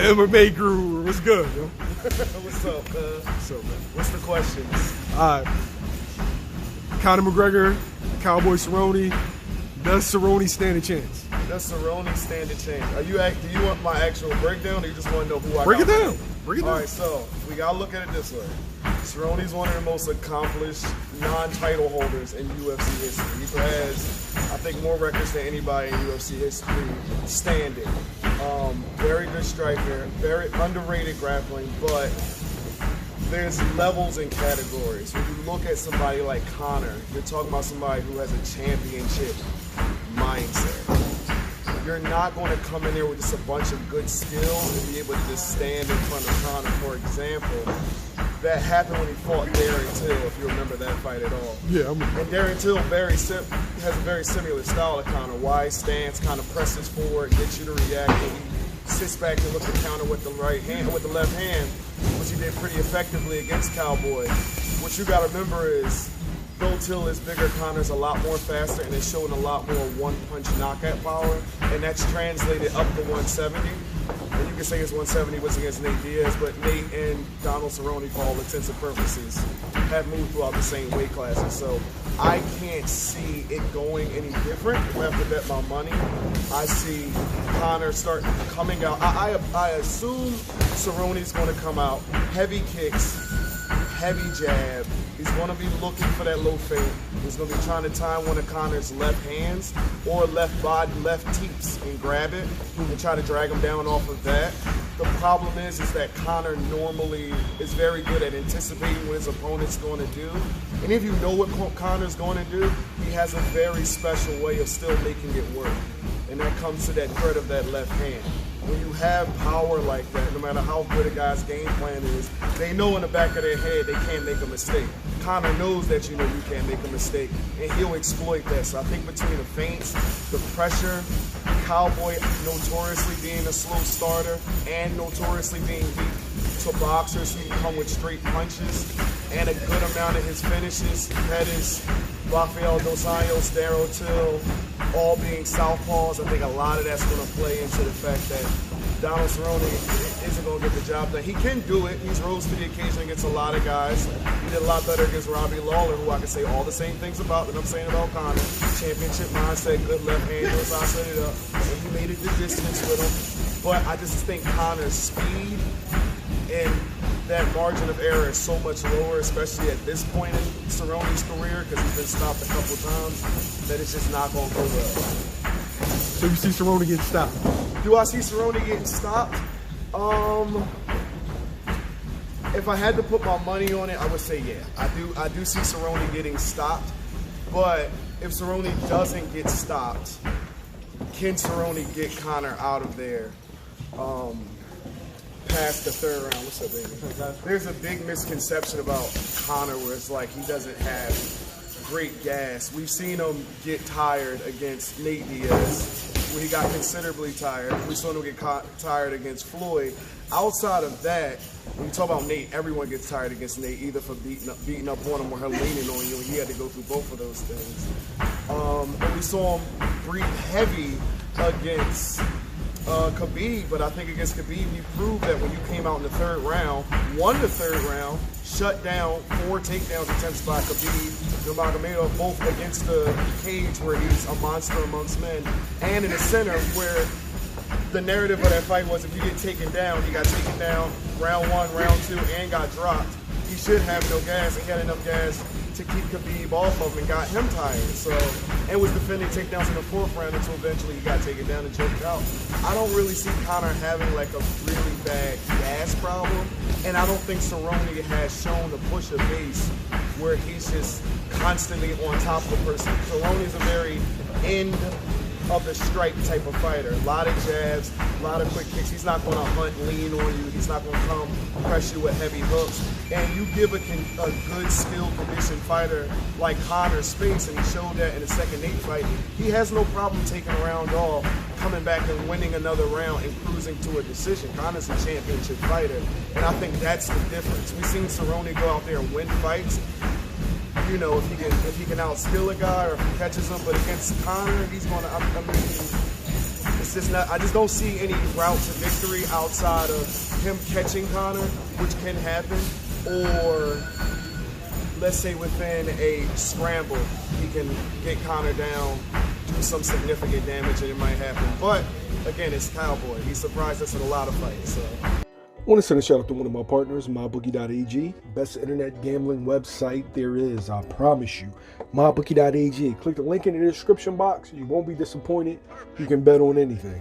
MMA guru, what's good, yo? What's up, What's up, man? What's the questions? All right. Conor McGregor, Cowboy Cerrone. Does Cerrone stand a chance? Does Cerrone stand a chance? Do you want my actual breakdown, or you just want to know who I Break it got? down. Break it down. All right, so we gotta look at it this way. Cerrone's one of the most accomplished non-title holders in UFC history. He has, I think, more records than anybody in UFC history standing. Very good striker, very underrated grappling, but there's levels and categories. When you look at somebody like Conor, you're talking about somebody who has a championship mindset. You're not going to come in there with just a bunch of good skills and be able to just stand in front of Conor. For example, that happened when he fought Darren Till, if you remember that fight at all. Yeah, I'm And Darren Till has a very similar style to Conor. Wide stance, kind of presses forward, gets you to react, and he sits back and looks to counter with the right hand, with the left hand, which he did pretty effectively against Cowboy. What you got to remember is, though Till is bigger, Conor's a lot more faster and is showing a lot more one-punch knockout power, and that's translated up to 170. And you can say his 170 was against Nate Diaz, but Nate and Donald Cerrone, for all intents and purposes, have moved throughout the same weight classes. So I can't see it going any different. If I have to bet my money, I see Conor coming out. I assume Cerrone's going to come out, heavy kicks, heavy jab. He's going to be looking for that low feint. He's going to be trying to time one of Conor's left hands or left teeps and grab it and try to drag him down off of that. The problem is that Conor normally is very good at anticipating what his opponent's going to do. And if you know what Conor's going to do, he has a very special way of still making it work. And that comes to that threat of that left hand. When you have power like that, no matter how good a guy's game plan is, they know in the back of their head they can't make a mistake. Conor knows that you can't make a mistake, and he'll exploit that. So I think between the feints, the pressure, Cowboy notoriously being a slow starter and notoriously being weak to boxers who come with straight punches, and a good amount of his finishes, Pettis, Rafael Dos Anjos, Darren Till, all being southpaws. I think a lot of that's going to play into the fact that Donald Cerrone isn't going to get the job done. He can do it. He's rose to the occasion against a lot of guys. He did a lot better against Robbie Lawler, who I can say all the same things about that I'm saying about Conor. Championship mindset, good left hand, knows how to set it up, and he made it the distance with him. But I just think Conor's speed and that margin of error is so much lower, especially at this point in Cerrone's career, because he's been stopped a couple times, that it's just not going to go well. So you see Cerrone getting stopped? Do I see Cerrone getting stopped? If I had to put my money on it, I would say yeah. I do see Cerrone getting stopped, but if Cerrone doesn't get stopped, can Cerrone get Conor out of there? Past the third round. What's up, baby? There's a big misconception about Conor where it's like he doesn't have great gas. We've seen him get tired against Nate Diaz, where he got considerably tired. We saw him get tired against Floyd. Outside of that, when you talk about Nate, everyone gets tired against Nate, either for beating up on him or her leaning on you, and he had to go through both of those things. And we saw him breathe heavy against Khabib, but I think against Khabib, you proved that when you came out in the third round, won the third round, shut down 4 takedowns attempts by Khabib Nurmagomedov, both against the cage where he's a monster amongst men, and in the center where the narrative of that fight was if you get taken down, he got taken down round 1, round 2, and got dropped. He should have no gas, and he had enough gas to keep Khabib off of him and got him tired. So, and was defending takedowns in the 4th round until eventually he got taken down and choked out. I don't really see Conor having like a really bad gas problem, and I don't think Cerrone has shown to push a base where he's just constantly on top of a person. Cerrone is a very end of the strike type of fighter. A lot of jabs, a lot of quick kicks. He's not going to hunt, lean on you. He's not going to come press you with heavy hooks. And you give a good, skilled, conditioned fighter like Conor space, and he showed that in the second Nate fight, he has no problem taking a round off, coming back and winning another round and cruising to a decision. Conor's a championship fighter, and I think that's the difference. We've seen Cerrone go out there and win fights, you know, if he can outskill a guy or if he catches him, but against Conor, he's going to, I mean, it's it's just not. I just don't see any route to victory outside of him catching Conor, which can happen, or let's say within a scramble, he can get Conor down, do some significant damage, and it might happen. But again, it's Cowboy. He surprised us in a lot of fights. So. I want to send a shout out to one of my partners, Mybookie.ag. Best internet gambling website there is, I promise you. Mybookie.ag. Click the link in the description box. You won't be disappointed. You can bet on anything.